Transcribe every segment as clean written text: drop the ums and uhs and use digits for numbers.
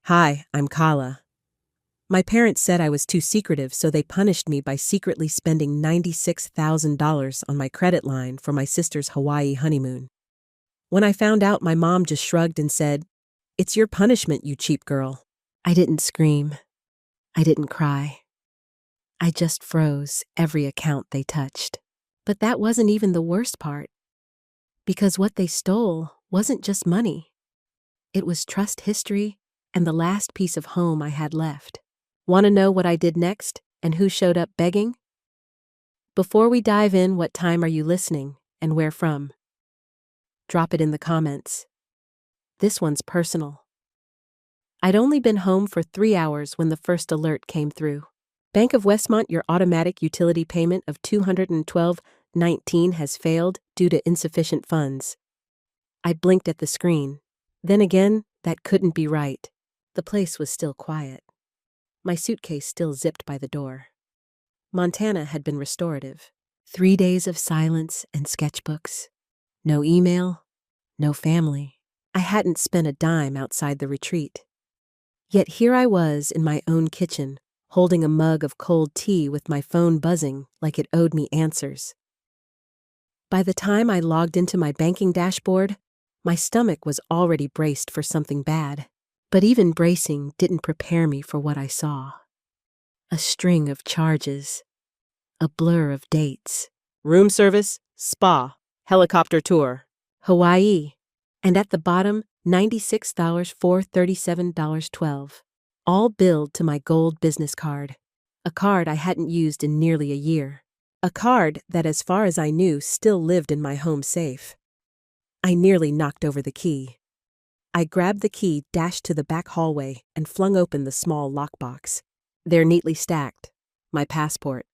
Hi, I'm Kala. My parents said I was too secretive, so they punished me by secretly spending $96,000 on my credit line for my sister's Hawaii honeymoon. When I found out, my mom just shrugged and said, "It's your punishment, you cheap girl." I didn't scream. I didn't cry. I just froze every account they touched. But that wasn't even the worst part, because what they stole wasn't just money. It was trust history and the last piece of home I had left. Want to know what I did next and who showed up begging? Before we dive in, what time are you listening and where from? Drop it in the comments. This one's personal. I'd only been home for 3 hours when the first alert came through. Bank of Westmont, your automatic utility payment of $212.19 has failed due to insufficient funds. I blinked at the screen. Then again, that couldn't be right. The place was still quiet. My suitcase still zipped by the door. Montana had been restorative. 3 days of silence and sketchbooks. No email, no family. I hadn't spent a dime outside the retreat. Yet here I was in my own kitchen, holding a mug of cold tea with my phone buzzing like it owed me answers. By the time I logged into my banking dashboard, my stomach was already braced for something bad. But even bracing didn't prepare me for what I saw. A string of charges. A blur of dates. Room service, spa, helicopter tour, Hawaii. And at the bottom, $96 for $37.12. All billed to my gold business card. A card I hadn't used in nearly a year. A card that, as far as I knew, still lived in my home safe. I nearly knocked over the key. I grabbed the key, dashed to the back hallway, and flung open the small lockbox. There, neatly stacked, my passport,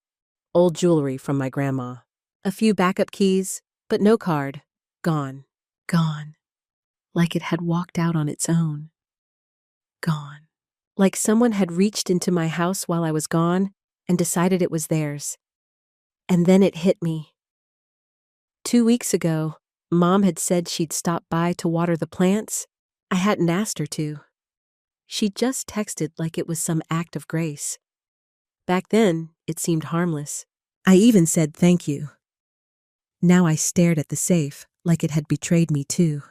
old jewelry from my grandma, a few backup keys, but no card. Gone. Gone. Like it had walked out on its own. Gone. Like someone had reached into my house while I was gone and decided it was theirs. And then it hit me. 2 weeks ago, Mom had said she'd stop by to water the plants. I hadn't asked her to. She just texted like it was some act of grace. Back then, it seemed harmless. I even said thank you. Now I stared at the safe like it had betrayed me too.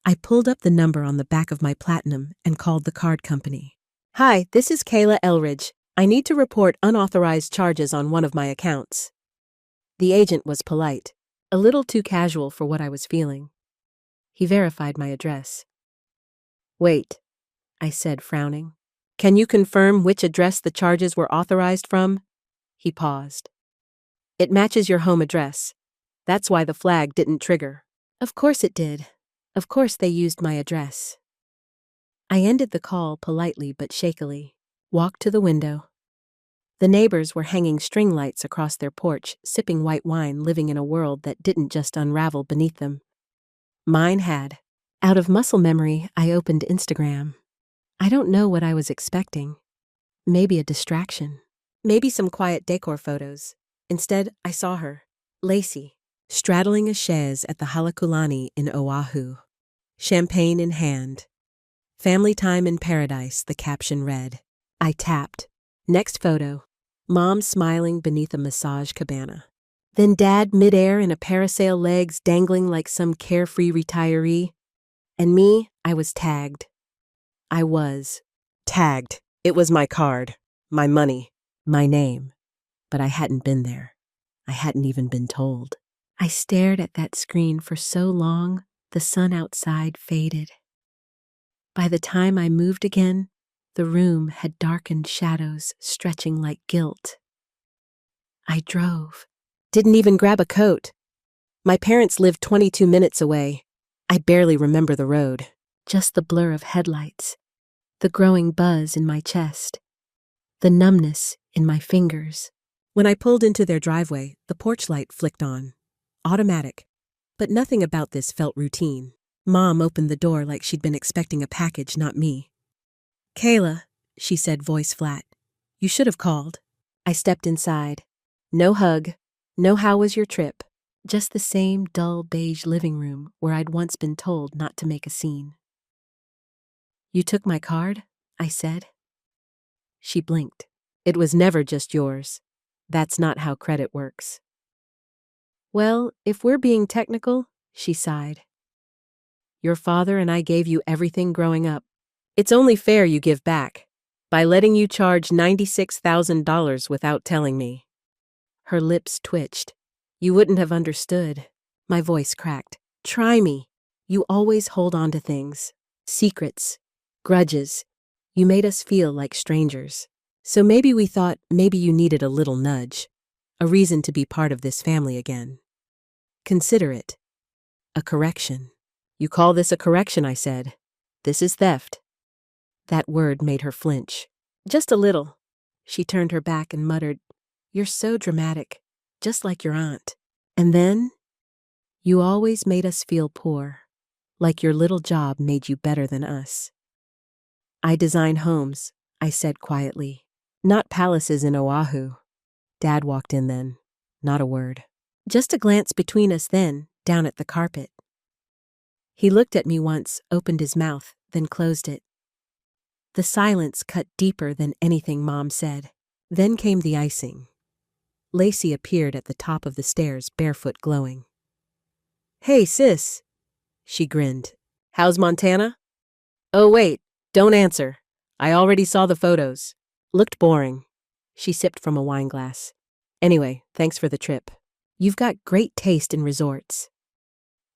I pulled up the number on the back of my Platinum and called the card company. "Hi, this is Kayla Elridge. I need to report unauthorized charges on one of my accounts." The agent was polite, a little too casual for what I was feeling. He verified my address. "Wait," I said, frowning. "Can you confirm which address the charges were authorized from?" He paused. "It matches your home address. That's why the flag didn't trigger." Of course it did. Of course they used my address. I ended the call politely but shakily, walked to the window. The neighbors were hanging string lights across their porch, sipping white wine, living in a world that didn't just unravel beneath them. Mine had. Out of muscle memory, I opened Instagram. I don't know what I was expecting. Maybe a distraction. Maybe some quiet decor photos. Instead, I saw her, Lacey, straddling a chaise at the Halekulani in Oahu. Champagne in hand. "Family time in paradise," the caption read. I tapped. Next photo. Mom smiling beneath a massage cabana. Then Dad midair in a parasail, legs dangling like some carefree retiree. And me, I was tagged. I was tagged. It was my card, my money, my name. But I hadn't been there. I hadn't even been told. I stared at that screen for so long, the sun outside faded. By the time I moved again, the room had darkened shadows stretching like guilt. I drove. Didn't even grab a coat. My parents lived 22 minutes away. I barely remember the road. Just the blur of headlights, the growing buzz in my chest, the numbness in my fingers. When I pulled into their driveway, the porch light flicked on. Automatic. But nothing about this felt routine. Mom opened the door like she'd been expecting a package, not me. "Kayla," she said, voice flat. "You should have called." I stepped inside. No hug, no "how was your trip?" Just the same dull beige living room where I'd once been told not to make a scene. "You took my card?" I said. She blinked. It was never just yours. That's not how credit works. Well, if we're being technical, she sighed. Your father and I gave you everything growing up. It's only fair you give back by letting you charge $96,000 without telling me. Her lips twitched. You wouldn't have understood. My voice cracked. Try me. You always hold on to things. Secrets. Grudges. You made us feel like strangers. So maybe we thought maybe you needed a little nudge. A reason to be part of this family again. Consider it. A correction. You call this a correction, I said. This is theft. That word made her flinch. Just a little. She turned her back and muttered, You're so dramatic, just like your aunt. And then, you always made us feel poor, like your little job made you better than us. I design homes, I said quietly, not palaces in Oahu. Dad walked in then, not a word. Just a glance between us then, down at the carpet. He looked at me once, opened his mouth, then closed it. The silence cut deeper than anything Mom said. Then came the icing. Lacey appeared at the top of the stairs, barefoot glowing. Hey, sis, she grinned. How's Montana? Oh, wait, don't answer. I already saw the photos. Looked boring. She sipped from a wine glass. Anyway, thanks for the trip. You've got great taste in resorts.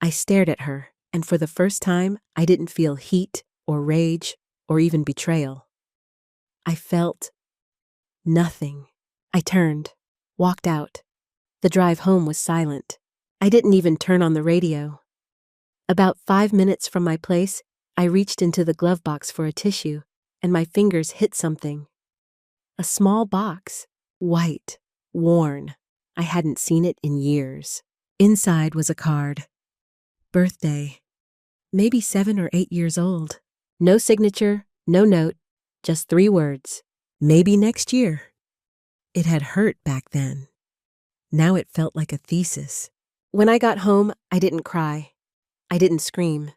I stared at her, and for the first time, I didn't feel heat or rage or even betrayal. I felt nothing. I turned, walked out. The drive home was silent. I didn't even turn on the radio. About 5 minutes from my place, I reached into the glove box for a tissue, and my fingers hit something. A small box, white, worn. I hadn't seen it in years. Inside was a card. Birthday. Maybe 7 or 8 years old. No signature, no note, just 3 words. Maybe next year. It had hurt back then. Now it felt like a thesis. When I got home, I didn't cry. I didn't scream.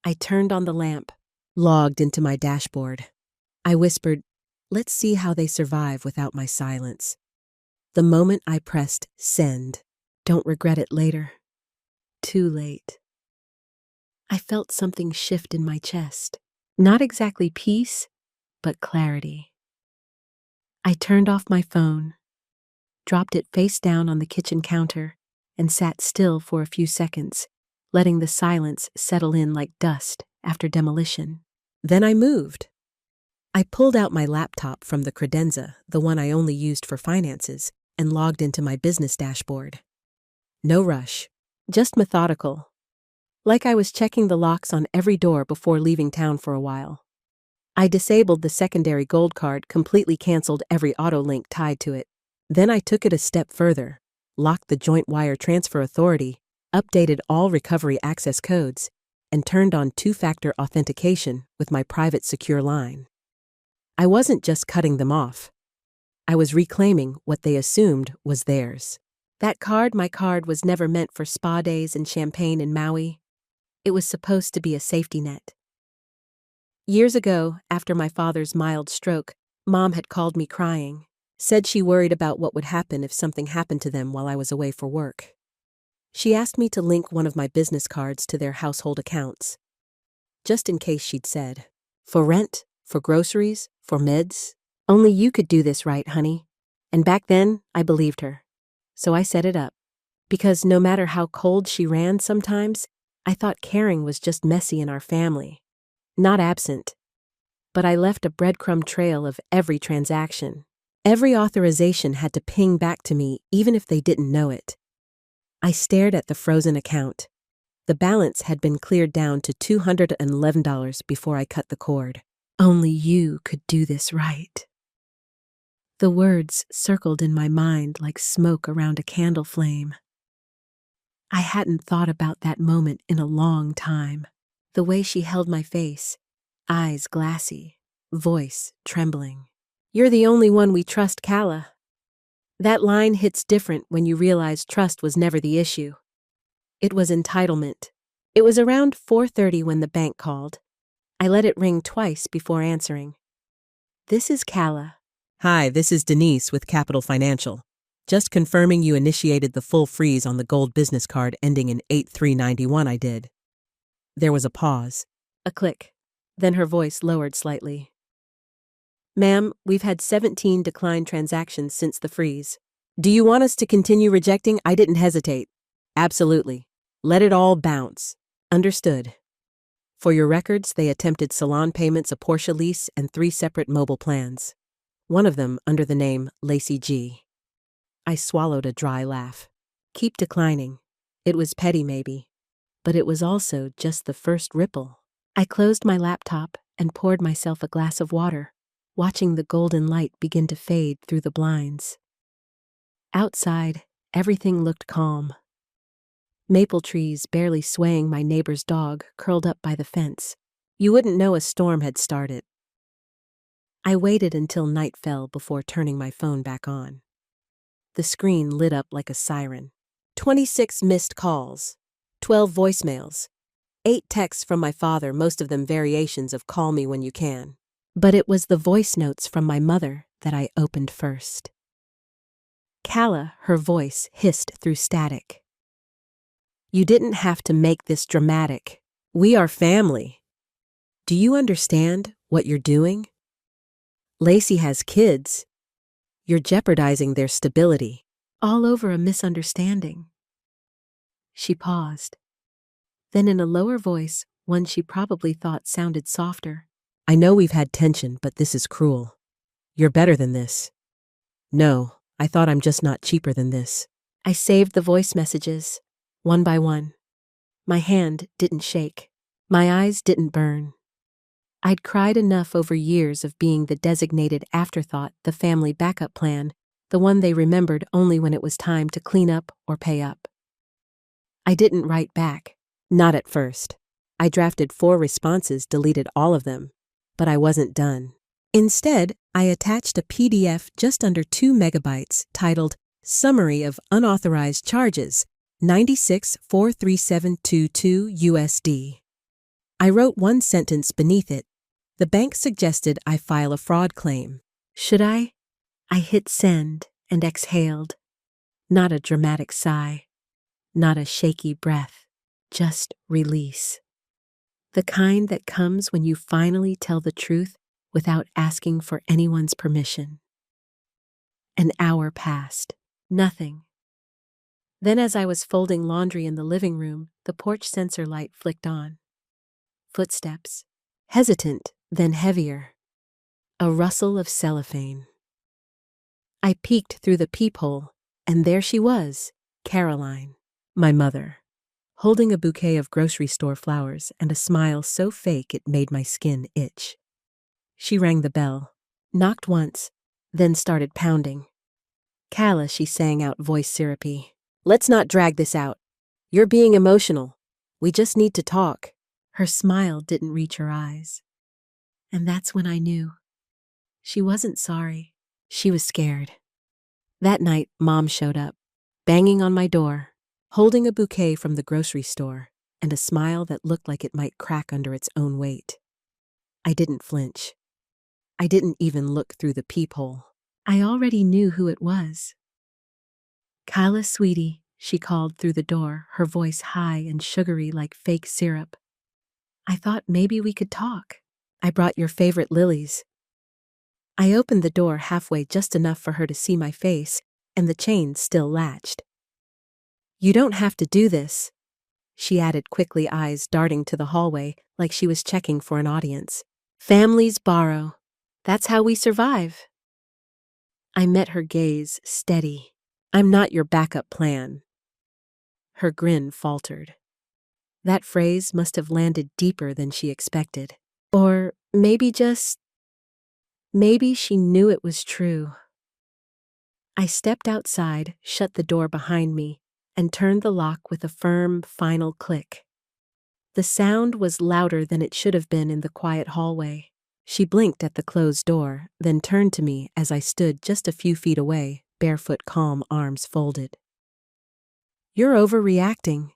I turned on the lamp, logged into my dashboard. I whispered, let's see how they survive without my silence. The moment I pressed send, don't regret it later. Too late. I felt something shift in my chest. Not exactly peace, but clarity. I turned off my phone, dropped it face down on the kitchen counter, and sat still for a few seconds, letting the silence settle in like dust after demolition. Then I moved. I pulled out my laptop from the credenza, the one I only used for finances, and logged into my business dashboard. No rush, just methodical. Like I was checking the locks on every door before leaving town for a while. I disabled the secondary gold card, completely canceled every auto link tied to it. Then I took it a step further, locked the joint wire transfer authority, updated all recovery access codes, and turned on 2-factor authentication with my private secure line. I wasn't just cutting them off. I was reclaiming what they assumed was theirs. My card was never meant for spa days and champagne in Maui. It was supposed to be a safety net. Years ago, after my father's mild stroke, Mom had called me crying, said she worried about what would happen if something happened to them while I was away for work. She asked me to link one of my business cards to their household accounts. Just in case, she'd said, for rent, for groceries, for meds. Only you could do this right, honey. And back then, I believed her. So I set it up. Because no matter how cold she ran sometimes, I thought caring was just messy in our family. Not absent. But I left a breadcrumb trail of every transaction. Every authorization had to ping back to me, even if they didn't know it. I stared at the frozen account. The balance had been cleared down to $211 before I cut the cord. Only you could do this right. The words circled in my mind like smoke around a candle flame. I hadn't thought about that moment in a long time. The way she held my face, eyes glassy, voice trembling. You're the only one we trust, Kala. That line hits different when you realize trust was never the issue. It was entitlement. It was around 4:30 when the bank called. I let it ring twice before answering. This is Calla. Hi, this is Denise with Capital Financial. Just confirming you initiated the full freeze on the gold business card ending in 8391 I did. There was a pause. A click. Then her voice lowered slightly. Ma'am, we've had 17 declined transactions since the freeze. Do you want us to continue rejecting? I didn't hesitate. Absolutely. Let it all bounce. Understood. For your records, they attempted salon payments, a Porsche lease, and 3 separate mobile plans. One of them under the name Lacey G. I swallowed a dry laugh. Keep declining. It was petty, maybe. But it was also just the first ripple. I closed my laptop and poured myself a glass of water, watching the golden light begin to fade through the blinds. Outside, everything looked calm. Maple trees barely swaying, my neighbor's dog curled up by the fence. You wouldn't know a storm had started. I waited until night fell before turning my phone back on. The screen lit up like a siren. 26 missed calls, 12 voicemails, 8 texts from my father, most of them variations of "call me when you can." But it was the voice notes from my mother that I opened first. Calla, her voice hissed through static. You didn't have to make this dramatic. We are family. Do you understand what you're doing? Lacey has kids. You're jeopardizing their stability. All over a misunderstanding. She paused. Then in a lower voice, one she probably thought sounded softer. I know we've had tension, but this is cruel. You're better than this. No, I thought I'm just not cheaper than this. I saved the voice messages, one by one. My hand didn't shake. My eyes didn't burn. I'd cried enough over years of being the designated afterthought, the family backup plan, the one they remembered only when it was time to clean up or pay up. I didn't write back. Not at first. I drafted 4 responses, deleted all of them. But I wasn't done. Instead, I attached a PDF just under 2 megabytes titled Summary of Unauthorized Charges, 96,43722 USD. I wrote one sentence beneath it. The bank suggested I file a fraud claim. Should I? I hit send and exhaled. Not a dramatic sigh. Not a shaky breath. Just release. The kind that comes when you finally tell the truth without asking for anyone's permission. An hour passed. Nothing. Then as I was folding laundry in the living room, the porch sensor light flicked on. Footsteps. Hesitant, then heavier. A rustle of cellophane. I peeked through the peephole, and there she was, Caroline, my mother, holding a bouquet of grocery store flowers and a smile so fake it made my skin itch. She rang the bell, knocked once, then started pounding. Calla, she sang out, voice syrupy. Let's not drag this out. You're being emotional. We just need to talk. Her smile didn't reach her eyes. And that's when I knew. She wasn't sorry. She was scared. That night, Mom showed up, banging on my door, holding a bouquet from the grocery store and a smile that looked like it might crack under its own weight. I didn't flinch. I didn't even look through the peephole. I already knew who it was. Calla, sweetie, she called through the door, her voice high and sugary like fake syrup. I thought maybe we could talk. I brought your favorite lilies. I opened the door halfway, just enough for her to see my face, and the chain still latched. You don't have to do this, she added quickly, eyes darting to the hallway like she was checking for an audience. Families borrow. That's how we survive. I met her gaze, steady. I'm not your backup plan. Her grin faltered. That phrase must have landed deeper than she expected. Or maybe she knew it was true. I stepped outside, shut the door behind me, and turned the lock with a firm, final click. The sound was louder than it should have been in the quiet hallway. She blinked at the closed door, then turned to me as I stood just a few feet away, barefoot, calm, arms folded. You're overreacting,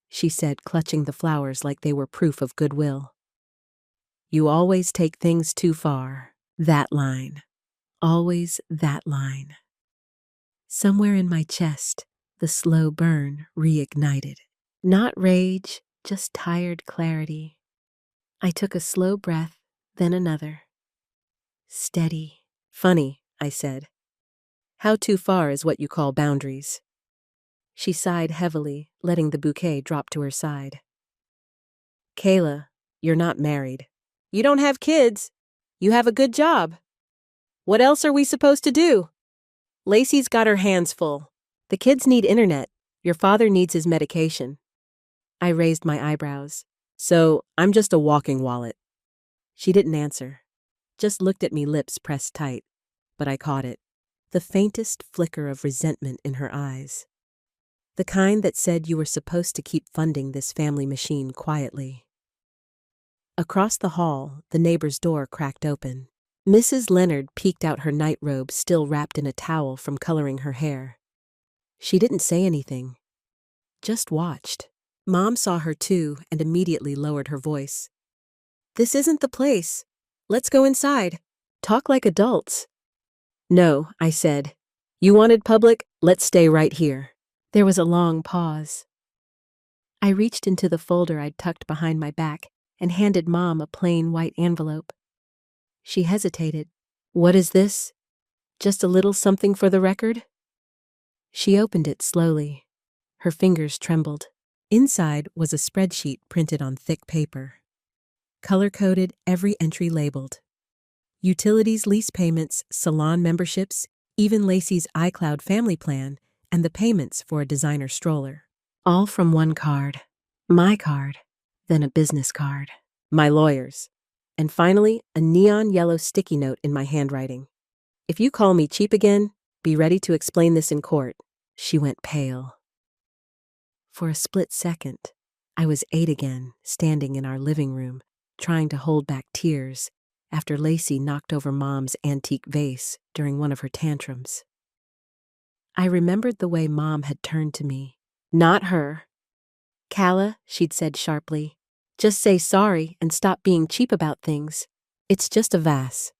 she said, clutching the flowers like they were proof of goodwill. You always take things too far. That line. Always that line. Somewhere in my chest, the slow burn reignited. Not rage, just tired clarity. I took a slow breath, then another. Steady. Funny, I said. How too far is what you call boundaries? She sighed heavily, letting the bouquet drop to her side. Kayla, you're not married. You don't have kids. You have a good job. What else are we supposed to do? Lacey's got her hands full. The kids need internet. Your father needs his medication. I raised my eyebrows. So, I'm just a walking wallet. She didn't answer. Just looked at me, lips pressed tight. But I caught it. The faintest flicker of resentment in her eyes. The kind that said you were supposed to keep funding this family machine quietly. Across the hall, the neighbor's door cracked open. Mrs. Leonard peeked out her nightrobe, still wrapped in a towel from coloring her hair. She didn't say anything, just watched. Mom saw her too and immediately lowered her voice. This isn't the place. Let's go inside. Talk like adults. No, I said. You wanted public? Let's stay right here. There was a long pause. I reached into the folder I'd tucked behind my back and handed Mom a plain white envelope. She hesitated. What is this? Just a little something for the record? She opened it slowly. Her fingers trembled. Inside was a spreadsheet printed on thick paper. Color-coded, every entry labeled. Utilities, lease payments, salon memberships, even Lacey's iCloud family plan, and the payments for a designer stroller. All from one card. My card. Then a business card. My lawyer's. And finally, a neon yellow sticky note in my handwriting. If you call me cheap again, be ready to explain this in court. She went pale. For a split second, I was 8 again, standing in our living room, trying to hold back tears after Lacey knocked over Mom's antique vase during one of her tantrums. I remembered the way Mom had turned to me. Not her. Calla, she'd said sharply, just say sorry and stop being cheap about things. It's just a vase.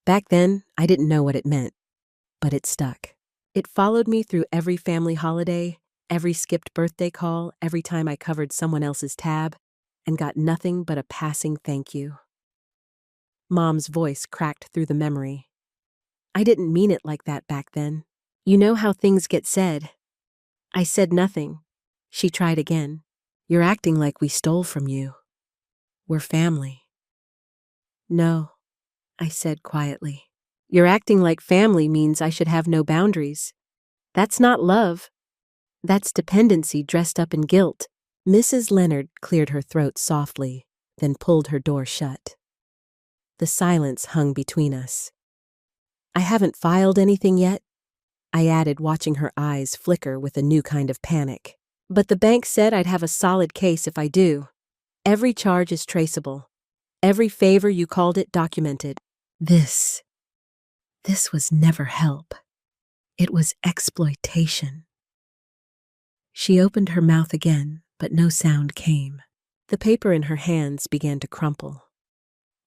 Back then, I didn't know what it meant, but it stuck. It followed me through every family holiday, every skipped birthday call, every time I covered someone else's tab, and got nothing but a passing thank you. Mom's voice cracked through the memory. I didn't mean it like that back then. You know how things get said. I said nothing. She tried again. You're acting like we stole from you. We're family. No, I said quietly. You're acting like family means I should have no boundaries. That's not love. That's dependency dressed up in guilt. Mrs. Leonard cleared her throat softly, then pulled her door shut. The silence hung between us. I haven't filed anything yet, I added, watching her eyes flicker with a new kind of panic. But the bank said I'd have a solid case if I do. Every charge is traceable. Every favor you called it documented. This was never help. It was exploitation. She opened her mouth again, but no sound came. The paper in her hands began to crumple.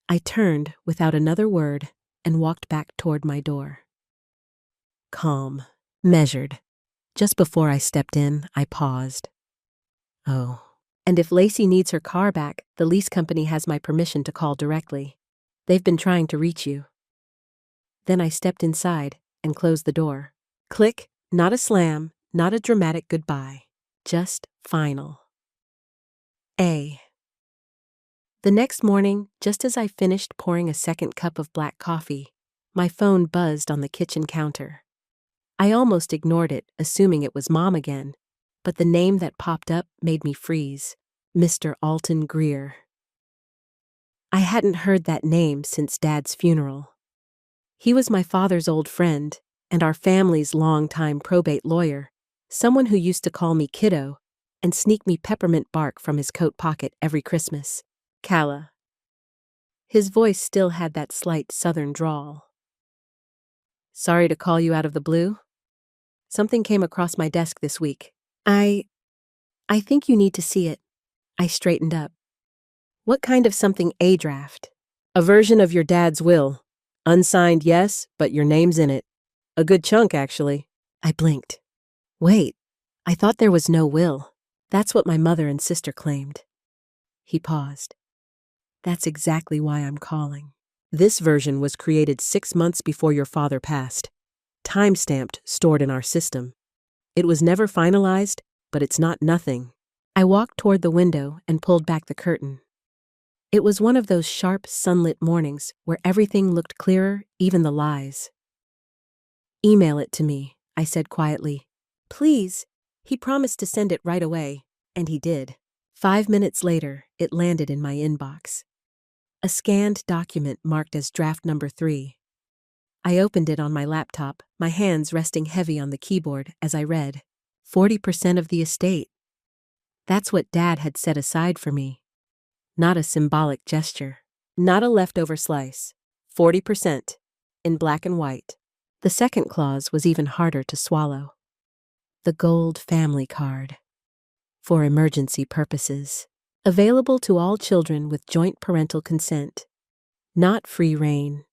I turned without another word and walked back toward my door. Calm, measured. Just before I stepped in, I paused. Oh, and if Lacey needs her car back, the lease company has my permission to call directly. They've been trying to reach you. Then I stepped inside and closed the door. Click, not a slam, not a dramatic goodbye. Just final. A. The next morning, just as I finished pouring a second cup of black coffee, my phone buzzed on the kitchen counter. I almost ignored it, assuming it was Mom again, but the name that popped up made me freeze. Mr. Alton Greer. I hadn't heard that name since Dad's funeral. He was my father's old friend and our family's longtime probate lawyer, someone who used to call me kiddo and sneak me peppermint bark from his coat pocket every Christmas. Calla. His voice still had that slight southern drawl. Sorry to call you out of the blue. Something came across my desk this week. I think you need to see it. I straightened up. What kind of something? A draft? A version of your dad's will. Unsigned, yes, but your name's in it. A good chunk, actually. I blinked. Wait, I thought there was no will. That's what my mother and sister claimed. He paused. That's exactly why I'm calling. This version was created 6 months before your father passed. Time-stamped, stored in our system. It was never finalized, but it's not nothing. I walked toward the window and pulled back the curtain. It was one of those sharp, sunlit mornings where everything looked clearer, even the lies. Email it to me, I said quietly. Please. He promised to send it right away, and he did. 5 minutes later, it landed in my inbox. A scanned document marked as draft number 3. I opened it on my laptop, my hands resting heavy on the keyboard as I read. 40% of the estate. That's what Dad had set aside for me. Not a symbolic gesture. Not a leftover slice. 40%. In black and white. The second clause was even harder to swallow. The gold family card. For emergency purposes. Available to all children with joint parental consent. Not free reign.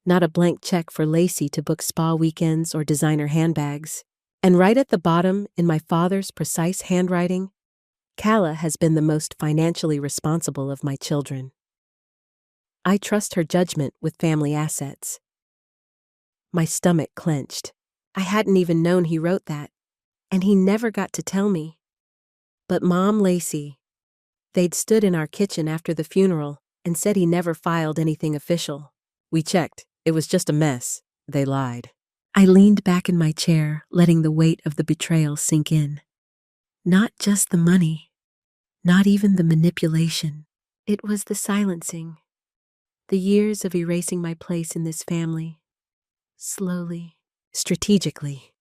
Not a blank check for Lacey to book spa weekends or designer handbags. And right at the bottom, in my father's precise handwriting, Kala has been the most financially responsible of my children. I trust her judgment with family assets. My stomach clenched. I hadn't even known he wrote that, and he never got to tell me. But Mom Lacey, they'd stood in our kitchen after the funeral and said he never filed anything official. We checked. It was just a mess. They lied. I leaned back in my chair, letting the weight of the betrayal sink in. Not just the money. Not even the manipulation. It was the silencing. The years of erasing my place in this family. Slowly, strategically.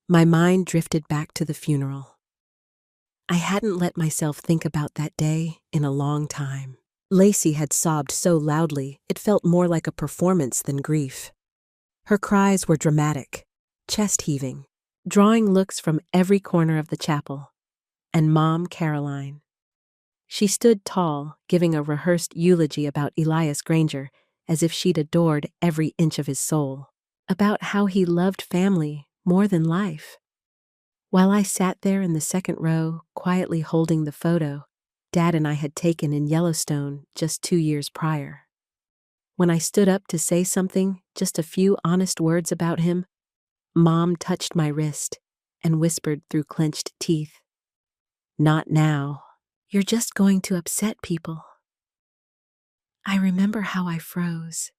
My mind drifted back to the funeral. I hadn't let myself think about that day in a long time. Lacey had sobbed so loudly, it felt more like a performance than grief. Her cries were dramatic, chest-heaving, drawing looks from every corner of the chapel. And Mom Caroline. She stood tall, giving a rehearsed eulogy about Elias Granger, as if she'd adored every inch of his soul, about how he loved family more than life. While I sat there in the second row, quietly holding the photo Dad and I had taken in Yellowstone just 2 years prior. When I stood up to say something, just a few honest words about him, Mom touched my wrist and whispered through clenched teeth, "Not now. You're just going to upset people." I remember how I froze.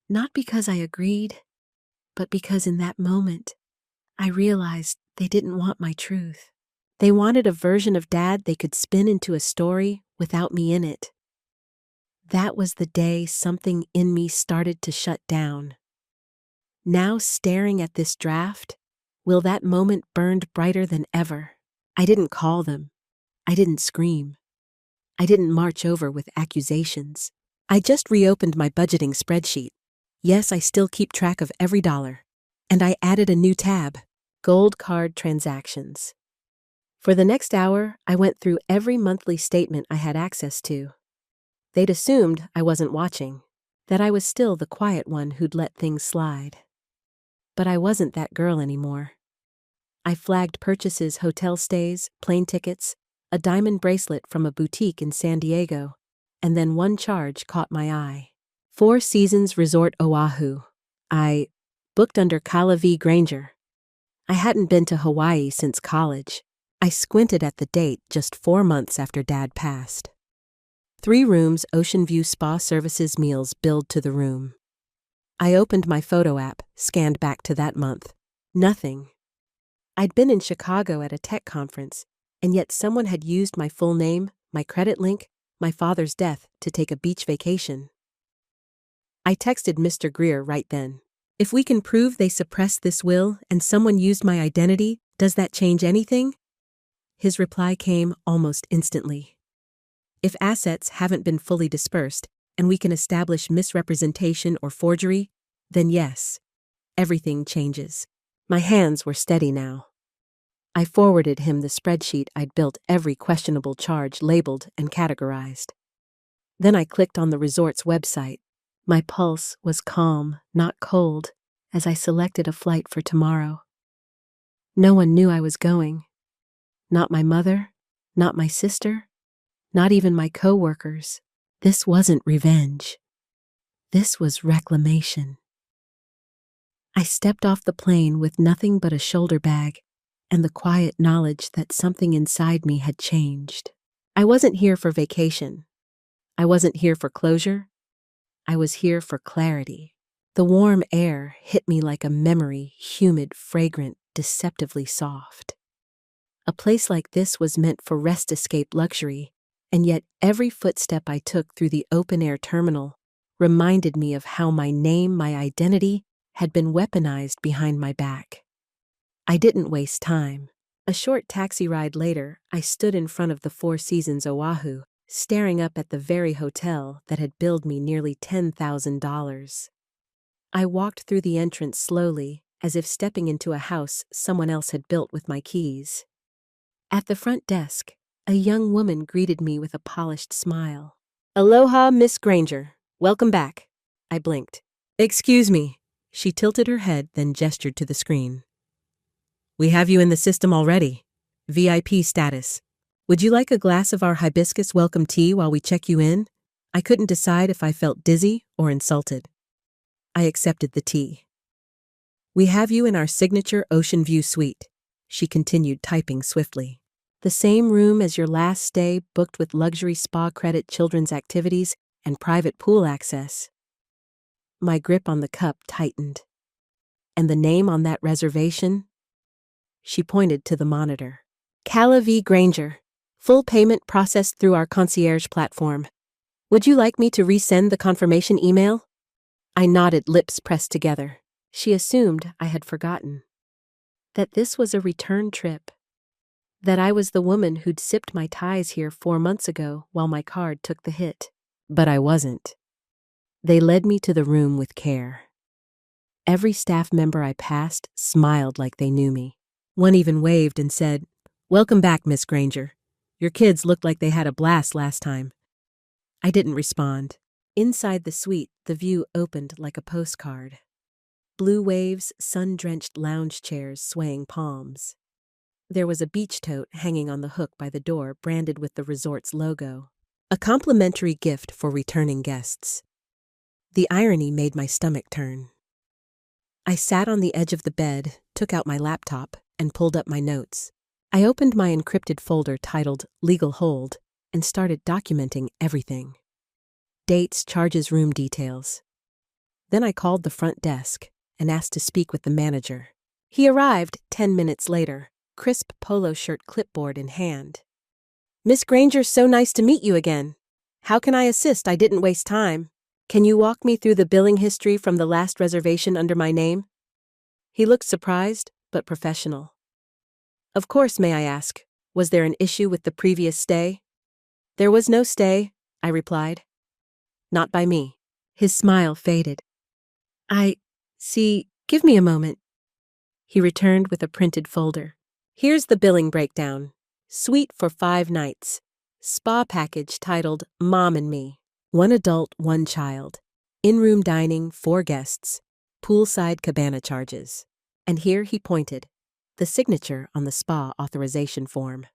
Not because I agreed, but because in that moment, I realized they didn't want my truth. They wanted a version of Dad they could spin into a story without me in it. That was the day something in me started to shut down. Now staring at this draft, will that moment burned brighter than ever. I didn't call them. I didn't scream. I didn't march over with accusations. I just reopened my budgeting spreadsheet. Yes, I still keep track of every dollar. And I added a new tab, Gold Card Transactions. For the next hour, I went through every monthly statement I had access to. They'd assumed I wasn't watching, that I was still the quiet one who'd let things slide. But I wasn't that girl anymore. I flagged purchases, hotel stays, plane tickets, a diamond bracelet from a boutique in San Diego, and then one charge caught my eye. 4 Seasons Resort Oahu. I booked under Kala V. Granger. I hadn't been to Hawaii since college. I squinted at the date just 4 months after Dad passed. 3 rooms, ocean view spa services, meals billed to the room. I opened my photo app, scanned back to that month. Nothing. I'd been in Chicago at a tech conference, and yet someone had used my full name, my credit link, my father's death to take a beach vacation. I texted Mr. Greer right then. If we can prove they suppressed this will and someone used my identity, does that change anything? His reply came almost instantly. If assets haven't been fully dispersed and we can establish misrepresentation or forgery, then yes, everything changes. My hands were steady now. I forwarded him the spreadsheet I'd built, every questionable charge labeled and categorized. Then I clicked on the resort's website. My pulse was calm, not cold, as I selected a flight for tomorrow. No one knew I was going. Not my mother, not my sister, not even my co-workers. This wasn't revenge. This was reclamation. I stepped off the plane with nothing but a shoulder bag and the quiet knowledge that something inside me had changed. I wasn't here for vacation. I wasn't here for closure. I was here for clarity. The warm air hit me like a memory, humid, fragrant, deceptively soft. A place like this was meant for rest-escape luxury, and yet every footstep I took through the open-air terminal reminded me of how my name, my identity, had been weaponized behind my back. I didn't waste time. A short taxi ride later, I stood in front of the Four Seasons Oahu, staring up at the very hotel that had billed me nearly $10,000. I walked through the entrance slowly, as if stepping into a house someone else had built with my keys. At the front desk, a young woman greeted me with a polished smile. "Aloha, Miss Granger. Welcome back." I blinked. "Excuse me." She tilted her head, then gestured to the screen. "We have you in the system already. VIP status. Would you like a glass of our hibiscus welcome tea while we check you in?" I couldn't decide if I felt dizzy or insulted. I accepted the tea. "We have you in our signature ocean view suite," she continued, typing swiftly. "The same room as your last stay, booked with luxury spa credit, children's activities, and private pool access." My grip on the cup tightened. "And the name on that reservation?" She pointed to the monitor. "Calla V. Granger. Full payment processed through our concierge platform. Would you like me to resend the confirmation email?" I nodded, lips pressed together. She assumed I had forgotten. That this was a return trip. That I was the woman who'd sipped my ties here 4 months ago while my card took the hit. But I wasn't. They led me to the room with care. Every staff member I passed smiled like they knew me. One even waved and said, "Welcome back, Miss Granger. Your kids looked like they had a blast last time." I didn't respond. Inside the suite, the view opened like a postcard. Blue waves, sun-drenched lounge chairs swaying palms. There was a beach tote hanging on the hook by the door, branded with the resort's logo. A complimentary gift for returning guests. The irony made my stomach turn. I sat on the edge of the bed, took out my laptop, and pulled up my notes. I opened my encrypted folder titled Legal Hold and started documenting everything. Dates, charges, room details. Then I called the front desk and asked to speak with the manager. He arrived 10 minutes later, crisp polo shirt, clipboard in hand. "Miss Granger, so nice to meet you again. How can I assist? I didn't waste time. Can you walk me through the billing history from the last reservation under my name?" He looked surprised, but professional. "Of course, may I ask, was there an issue with the previous stay?" "There was no stay," I replied. "Not by me." His smile faded. "I see. Give me a moment." He returned with a printed folder. "Here's the billing breakdown. Suite for 5 nights. Spa package titled Mom and Me. 1 adult, 1 child. In-room dining, 4 guests. Poolside cabana charges." And here he pointed, the signature on the spa authorization form.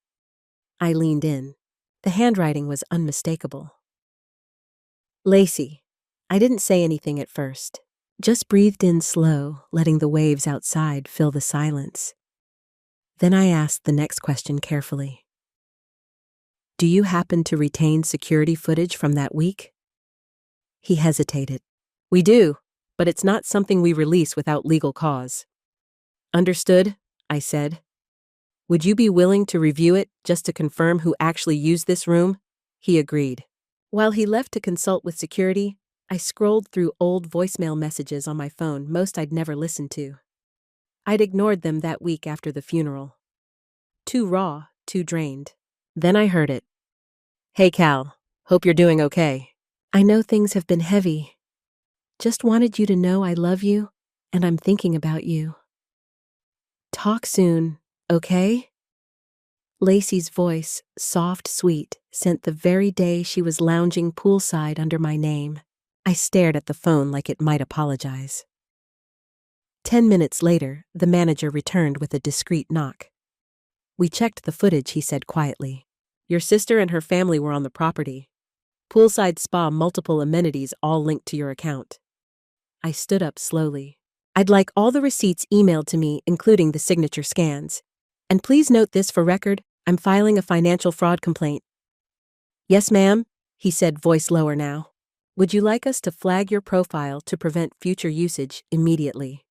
I leaned in. The handwriting was unmistakable. "Lacey." I didn't say anything at first. Just breathed in slow, letting the waves outside fill the silence. Then I asked the next question carefully. "Do you happen to retain security footage from that week?" He hesitated. "We do, but it's not something we release without legal cause." "Understood," I said. "Would you be willing to review it just to confirm who actually used this room?" He agreed. While he left to consult with security, I scrolled through old voicemail messages on my phone, most I'd never listened to. I'd ignored them that week after the funeral. Too raw, too drained. Then I heard it. "Hey Cal, hope you're doing okay. I know things have been heavy. Just wanted you to know I love you, and I'm thinking about you. Talk soon, okay?" Lacey's voice, soft, sweet, sent the very day she was lounging poolside under my name. I stared at the phone like it might apologize. 10 minutes later, the manager returned with a discreet knock. "We checked the footage," he said quietly. "Your sister and her family were on the property. Poolside spa, multiple amenities, all linked to your account." I stood up slowly. "I'd like all the receipts emailed to me, including the signature scans. And please note this for record, I'm filing a financial fraud complaint." "Yes, ma'am," he said, voice lower now. "Would you like us to flag your profile to prevent future usage immediately?"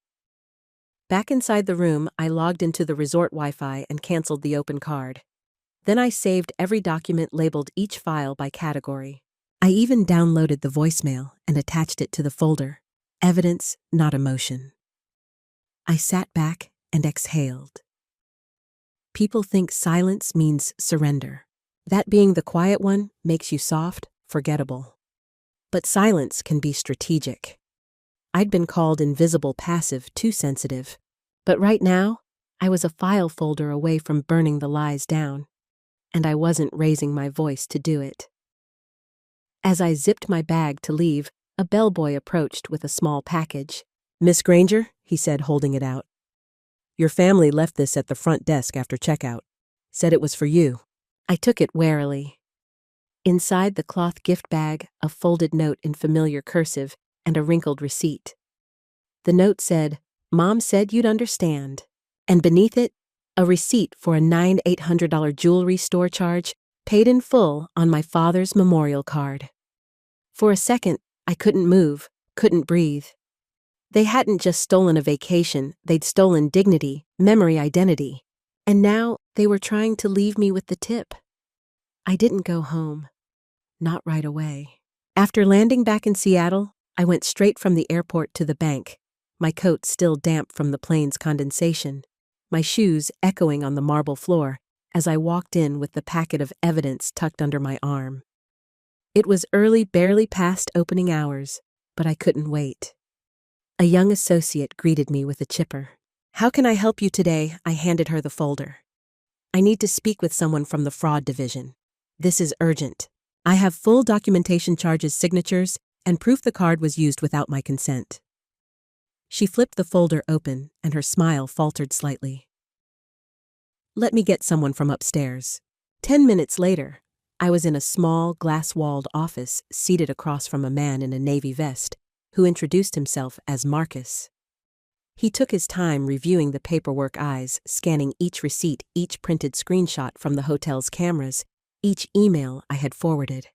Back inside the room, I logged into the resort Wi-Fi and canceled the open card. Then I saved every document, labeled each file by category. I even downloaded the voicemail and attached it to the folder. Evidence, not emotion. I sat back and exhaled. People think silence means surrender. That being the quiet one makes you soft, forgettable. But silence can be strategic. I'd been called invisible, passive, too sensitive. But right now, I was a file folder away from burning the lies down, and I wasn't raising my voice to do it. As I zipped my bag to leave, a bellboy approached with a small package. "Miss Granger," he said, holding it out. "Your family left this at the front desk after checkout. Said it was for you." I took it warily. Inside the cloth gift bag, a folded note in familiar cursive and a wrinkled receipt. The note said, "Mom said you'd understand." And beneath it, a receipt for a $9,800 jewelry store charge paid in full on my father's memorial card. For a second, I couldn't move, couldn't breathe. They hadn't just stolen a vacation, they'd stolen dignity, memory, identity. And now they were trying to leave me with the tip. I didn't go home. Not right away. After landing back in Seattle, I went straight from the airport to the bank, my coat still damp from the plane's condensation, my shoes echoing on the marble floor as I walked in with the packet of evidence tucked under my arm. It was early, barely past opening hours, but I couldn't wait. A young associate greeted me with a chipper. "How can I help you today?" I handed her the folder. "I need to speak with someone from the fraud division. This is urgent. I have full documentation, charges, signatures, and proof the card was used without my consent." She flipped the folder open, and her smile faltered slightly. "Let me get someone from upstairs." 10 minutes later, I was in a small, glass-walled office seated across from a man in a navy vest who introduced himself as Marcus. He took his time reviewing the paperwork, eyes scanning each receipt, each printed screenshot from the hotel's cameras, each email I had forwarded.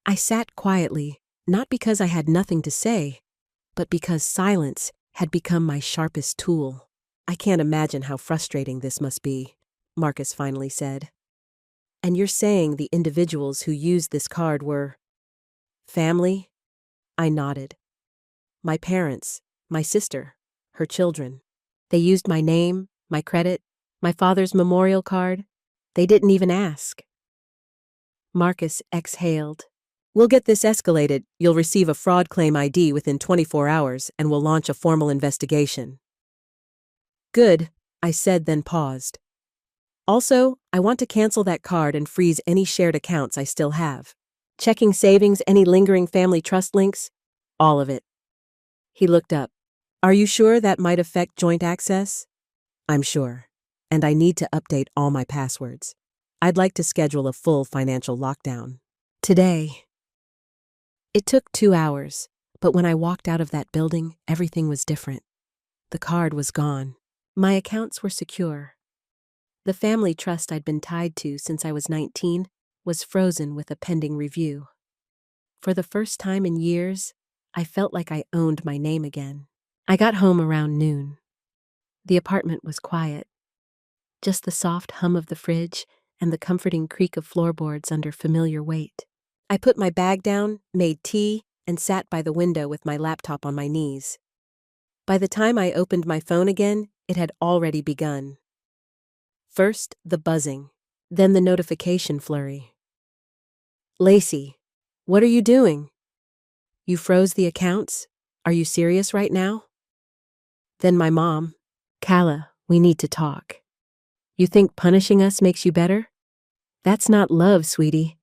I sat quietly, not because I had nothing to say, but because silence had become my sharpest tool. "I can't imagine how frustrating this must be," Marcus finally said. "And you're saying the individuals who used this card were family?" I nodded. "My parents, my sister, her children. They used my name, my credit, my father's memorial card. They didn't even ask." Marcus exhaled. "We'll get this escalated. You'll receive a fraud claim ID within 24 hours, and we'll launch a formal investigation." "Good," I said, then paused. "Also, I want to cancel that card and freeze any shared accounts I still have. Checking savings, any lingering family trust links, all of it." He looked up. "Are you sure that might affect joint access?" "I'm sure. And I need to update all my passwords. I'd like to schedule a full financial lockdown today." It took 2 hours, but when I walked out of that building, everything was different. The card was gone. My accounts were secure. The family trust I'd been tied to since I was 19 was frozen with a pending review. For the first time in years, I felt like I owned my name again. I got home around noon. The apartment was quiet. Just the soft hum of the fridge and the comforting creak of floorboards under familiar weight. I put my bag down, made tea, and sat by the window with my laptop on my knees. By the time I opened my phone again, it had already begun. First, the buzzing, then the notification flurry. "Lacey, what are you doing? You froze the accounts? Are you serious right now?" Then my mom, "Kala, we need to talk. You think punishing us makes you better? That's not love, sweetie."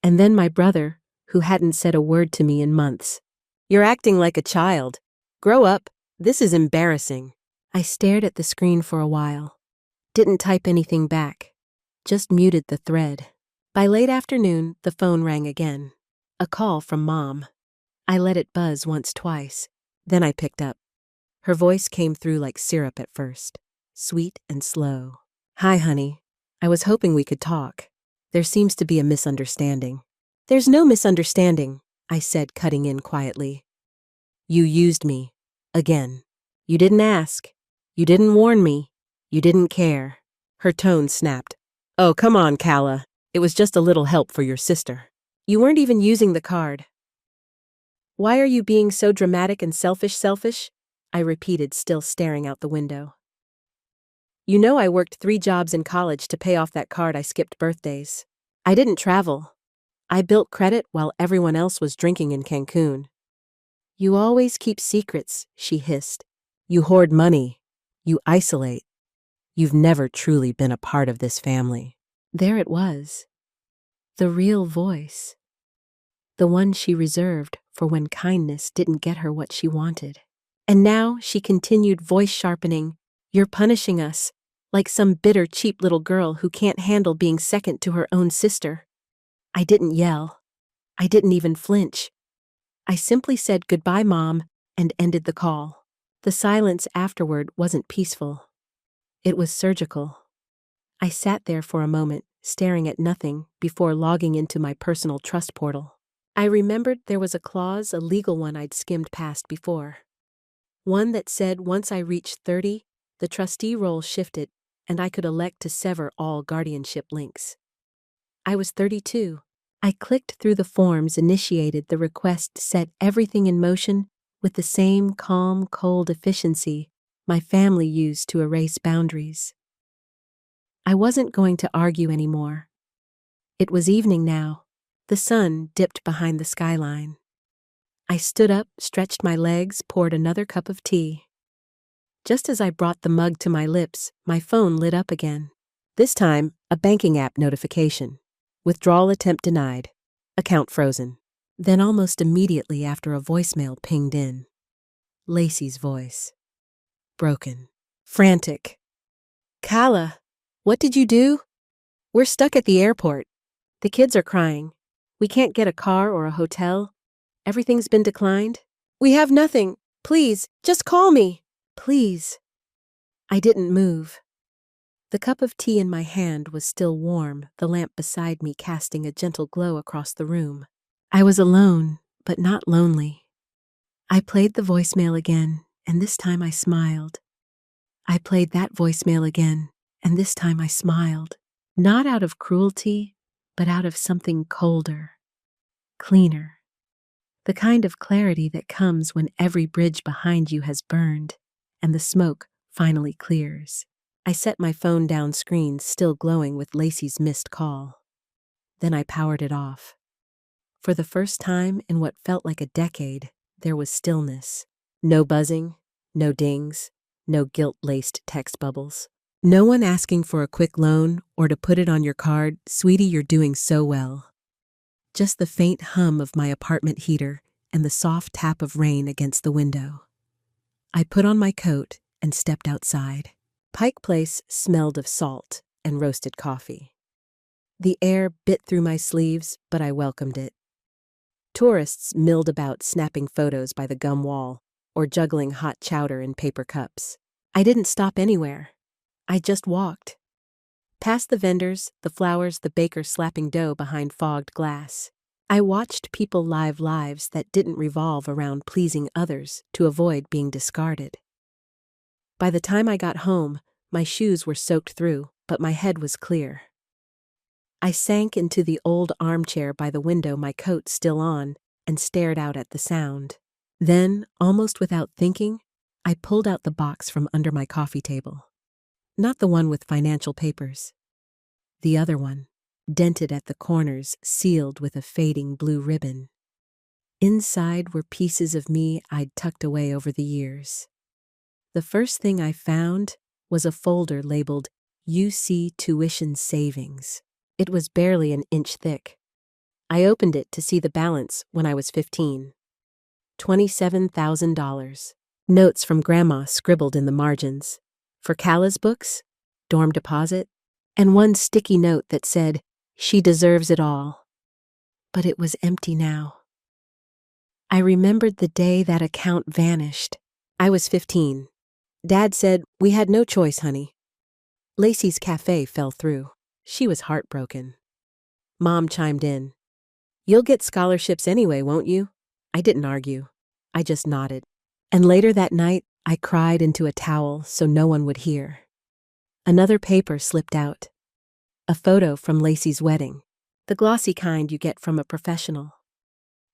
And then my brother, who hadn't said a word to me in months. "You're acting like a child. Grow up. This is embarrassing." I stared at the screen for a while. Didn't type anything back. Just muted the thread. By late afternoon, the phone rang again. A call from Mom. I let it buzz once, twice. Then I picked up. Her voice came through like syrup at first. Sweet and slow. "Hi, honey. I was hoping we could talk. There seems to be a misunderstanding." "There's no misunderstanding," I said, cutting in quietly. "You used me. Again. You didn't ask. You didn't warn me. You didn't care." Her tone snapped. "Oh, come on, Calla. It was just a little help for your sister. You weren't even using the card." "Why are you being so dramatic and selfish?" I repeated, still staring out the window. "You know I worked 3 jobs in college to pay off that card I skipped birthdays. I didn't travel. I built credit while everyone else was drinking in Cancun." "You always keep secrets," she hissed. "You hoard money. You isolate. You've never truly been a part of this family." There it was. The real voice. The one she reserved for when kindness didn't get her what she wanted. And now she continued, voice sharpening. "You're punishing us, like some bitter, cheap little girl who can't handle being second to her own sister." I didn't yell. I didn't even flinch. I simply said, "Goodbye, Mom," and ended the call. The silence afterward wasn't peaceful. It was surgical. I sat there for a moment, staring at nothing, before logging into my personal trust portal. I remembered there was a clause, a legal one I'd skimmed past before. One that said once I reached 30, the trustee role shifted, and I could elect to sever all guardianship links. I was 32. I clicked through the forms, initiated the request, set everything in motion with the same calm, cold efficiency my family used to erase boundaries. I wasn't going to argue anymore. It was evening now. The sun dipped behind the skyline. I stood up, stretched my legs, poured another cup of tea. Just as I brought the mug to my lips, my phone lit up again. This time, a banking app notification. "Withdrawal attempt denied. Account frozen." Then almost immediately after, a voicemail pinged in. Lacey's voice. Broken. Frantic. "Calla, what did you do? We're stuck at the airport. The kids are crying. We can't get a car or a hotel. Everything's been declined. We have nothing. Please, just call me. Please." I didn't move. The cup of tea in my hand was still warm, the lamp beside me casting a gentle glow across the room. I was alone, but not lonely. I played the voicemail again, and this time I smiled. I played that voicemail again, and this time I smiled. Not out of cruelty, but out of something colder, cleaner. The kind of clarity that comes when every bridge behind you has burned, and the smoke finally clears. I set my phone down, screen still glowing with Lacey's missed call. Then I powered it off. For the first time in what felt like a decade, there was stillness. No buzzing, no dings, no guilt-laced text bubbles. No one asking for a quick loan or to put it on your card, "Sweetie, you're doing so well." Just the faint hum of my apartment heater and the soft tap of rain against the window. I put on my coat and stepped outside. Pike Place smelled of salt and roasted coffee. The air bit through my sleeves, but I welcomed it. Tourists milled about, snapping photos by the gum wall or juggling hot chowder in paper cups. I didn't stop anywhere. I just walked. Past the vendors, the flowers, the baker slapping dough behind fogged glass. I watched people live lives that didn't revolve around pleasing others to avoid being discarded. By the time I got home, my shoes were soaked through, but my head was clear. I sank into the old armchair by the window, my coat still on, and stared out at the sound. Then, almost without thinking, I pulled out the box from under my coffee table. Not the one with financial papers. The other one, dented at the corners, sealed with a fading blue ribbon. Inside were pieces of me I'd tucked away over the years. The first thing I found was a folder labeled UC Tuition Savings. It was barely an inch thick. I opened it to see the balance when I was 15. $27,000. Notes from Grandma scribbled in the margins. For Kala's books, dorm deposit, and one sticky note that said, "She deserves it all." But it was empty now. I remembered the day that account vanished. I was 15. Dad said, "We had no choice, honey." Lacey's cafe fell through. She was heartbroken. Mom chimed in. "You'll get scholarships anyway, won't you?" I didn't argue. I just nodded. And later that night, I cried into a towel so no one would hear. Another paper slipped out. A photo from Lacey's wedding, the glossy kind you get from a professional.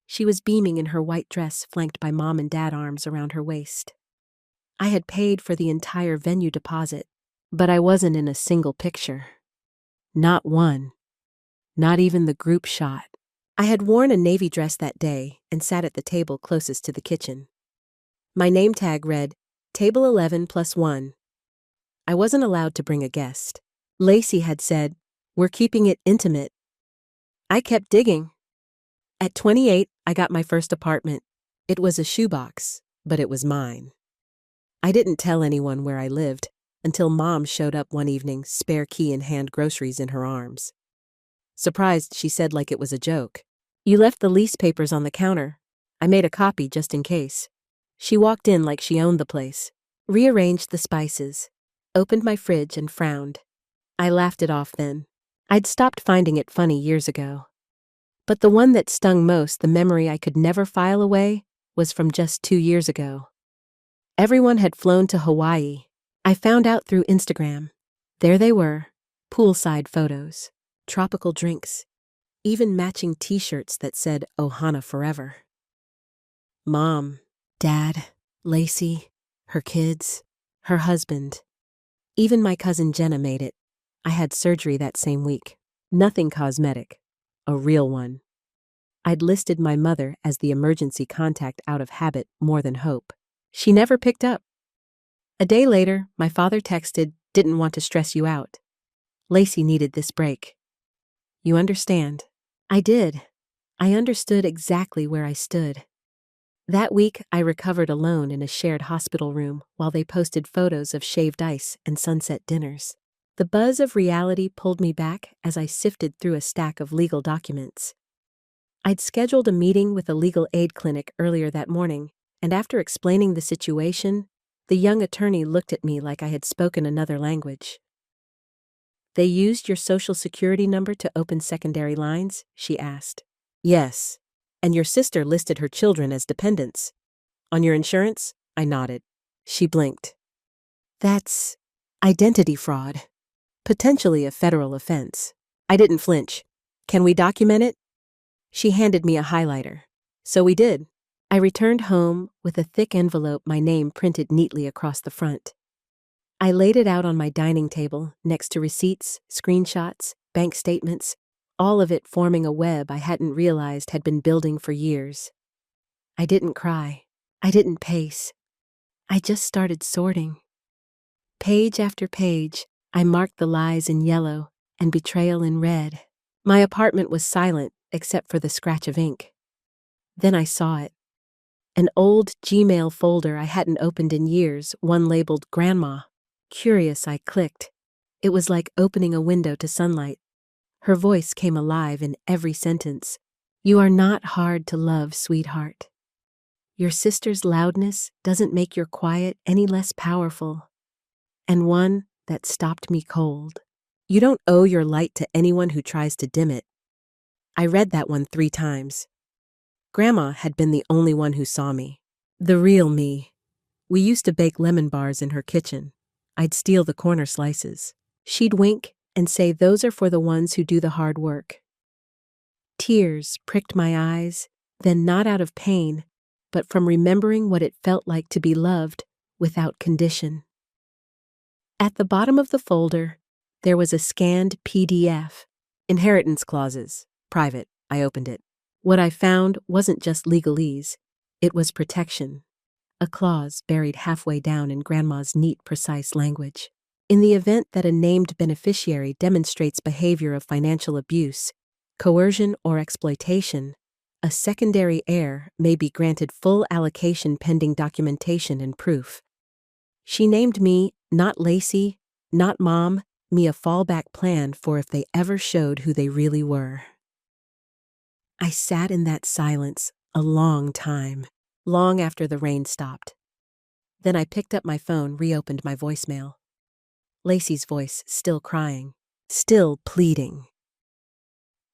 She was beaming in her white dress flanked by Mom and Dad arms around her waist. I had paid for the entire venue deposit, but I wasn't in a single picture. Not one. Not even the group shot. I had worn a navy dress that day and sat at the table closest to the kitchen. My name tag read, "Table 11 plus 1. I wasn't allowed to bring a guest. Lacey had said, "We're keeping it intimate." I kept digging. At 28, I got my first apartment. It was a shoebox, but it was mine. I didn't tell anyone where I lived until Mom showed up one evening, spare key in hand, groceries in her arms. Surprised, she said like it was a joke, "You left the lease papers on the counter. I made a copy just in case." She walked in like she owned the place, rearranged the spices, opened my fridge and frowned. I laughed it off then. I'd stopped finding it funny years ago. But the one that stung most, the memory I could never file away, was from just 2 years ago. Everyone had flown to Hawaii. I found out through Instagram. There they were, poolside photos, tropical drinks, even matching t-shirts that said Ohana Forever. Mom, Dad, Lacey, her kids, her husband. Even my cousin Jenna made it. I had surgery that same week. Nothing cosmetic. A real one. I'd listed my mother as the emergency contact out of habit more than hope. She never picked up. A day later, my father texted, "Didn't want to stress you out. Lacey needed this break." You understand? I did. I understood exactly where I stood. That week, I recovered alone in a shared hospital room while they posted photos of shaved ice and sunset dinners. The buzz of reality pulled me back as I sifted through a stack of legal documents. I'd scheduled a meeting with a legal aid clinic earlier that morning, and after explaining the situation, the young attorney looked at me like I had spoken another language. "They used your social security number to open secondary lines?" she asked. "Yes. And your sister listed her children as dependents. On your insurance?" I nodded. She blinked. "That's identity fraud. Potentially a federal offense." I didn't flinch. "Can we document it?" She handed me a highlighter. So we did. I returned home with a thick envelope, my name printed neatly across the front. I laid it out on my dining table next to receipts, screenshots, bank statements, all of it forming a web I hadn't realized had been building for years. I didn't cry. I didn't pace. I just started sorting. Page after page, I marked the lies in yellow and betrayal in red. My apartment was silent except for the scratch of ink. Then I saw it. An old Gmail folder I hadn't opened in years, one labeled Grandma. Curious, I clicked. It was like opening a window to sunlight. Her voice came alive in every sentence. "You are not hard to love, sweetheart. Your sister's loudness doesn't make your quiet any less powerful." And one that stopped me cold. "You don't owe your light to anyone who tries to dim it." I read that one 3 times. Grandma had been the only one who saw me. The real me. We used to bake lemon bars in her kitchen. I'd steal the corner slices. She'd wink and say, "Those are for the ones who do the hard work." Tears pricked my eyes, then not out of pain, but from remembering what it felt like to be loved without condition. At the bottom of the folder, there was a scanned PDF. Inheritance clauses. Private. I opened it. What I found wasn't just legalese. It was protection. A clause buried halfway down in Grandma's neat, precise language. In the event that a named beneficiary demonstrates behavior of financial abuse, coercion, or exploitation, a secondary heir may be granted full allocation pending documentation and proof. She named me, not Lacey, not Mom, me a fallback plan for if they ever showed who they really were. I sat in that silence a long time, long after the rain stopped. Then I picked up my phone, reopened my voicemail. Lacey's voice still crying, still pleading.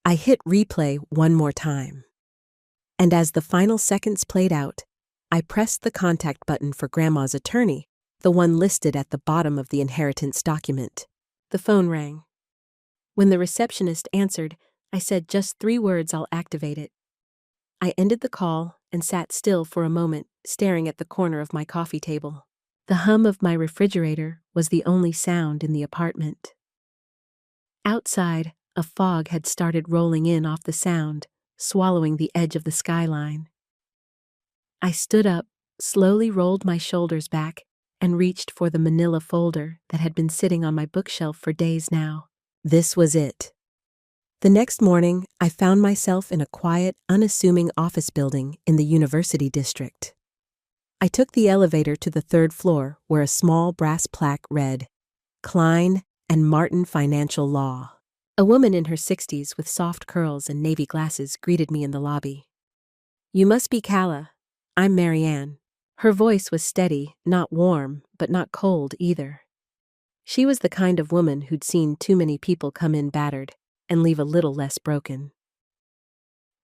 I hit replay one more time. And as the final seconds played out, I pressed the contact button for Grandma's attorney, the one listed at the bottom of the inheritance document. The phone rang. When the receptionist answered, I said just 3 words, "I'll activate it." I ended the call and sat still for a moment, staring at the corner of my coffee table. The hum of my refrigerator was the only sound in the apartment. Outside, a fog had started rolling in off the sound, swallowing the edge of the skyline. I stood up, slowly rolled my shoulders back, and reached for the manila folder that had been sitting on my bookshelf for days now. This was it. The next morning, I found myself in a quiet, unassuming office building in the University District. I took the elevator to the 3rd floor where a small brass plaque read, Klein and Martin Financial Law. A woman in her 60s with soft curls and navy glasses greeted me in the lobby. "You must be Calla. I'm Marianne." Her voice was steady, not warm, but not cold either. She was the kind of woman who'd seen too many people come in battered and leave a little less broken.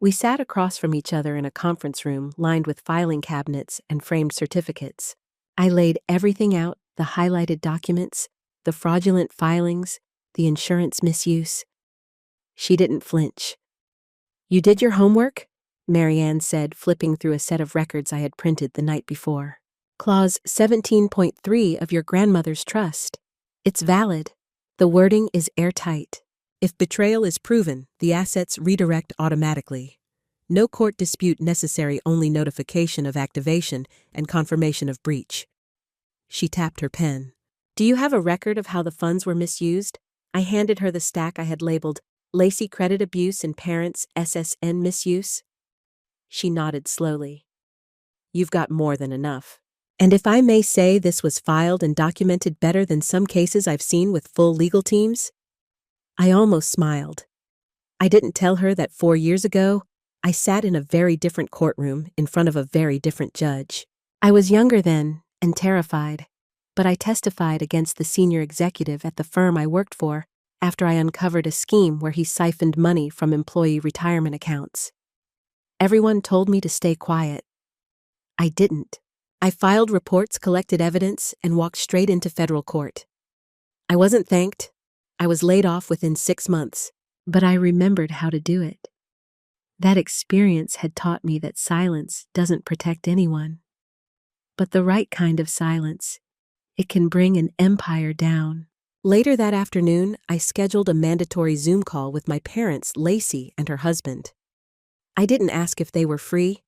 We sat across from each other in a conference room lined with filing cabinets and framed certificates. I laid everything out, the highlighted documents, the fraudulent filings, the insurance misuse. She didn't flinch. "You did your homework?" Marianne said, flipping through a set of records I had printed the night before. "Clause 17.3 of your grandmother's trust. It's valid. The wording is airtight. If betrayal is proven, the assets redirect automatically. No court dispute necessary, only notification of activation and confirmation of breach." She tapped her pen. "Do you have a record of how the funds were misused?" I handed her the stack I had labeled Lacey Credit Abuse and Parents SSN Misuse. She nodded slowly. "You've got more than enough. And if I may say, this was filed and documented better than some cases I've seen with full legal teams." I almost smiled. I didn't tell her that 4 years ago, I sat in a very different courtroom in front of a very different judge. I was younger then and terrified, but I testified against the senior executive at the firm I worked for after I uncovered a scheme where he siphoned money from employee retirement accounts. Everyone told me to stay quiet. I didn't. I filed reports, collected evidence, and walked straight into federal court. I wasn't thanked. I was laid off within 6 months, but I remembered how to do it. That experience had taught me that silence doesn't protect anyone. But the right kind of silence, it can bring an empire down. Later that afternoon, I scheduled a mandatory Zoom call with my parents, Lacey and her husband. I didn't ask if they were free.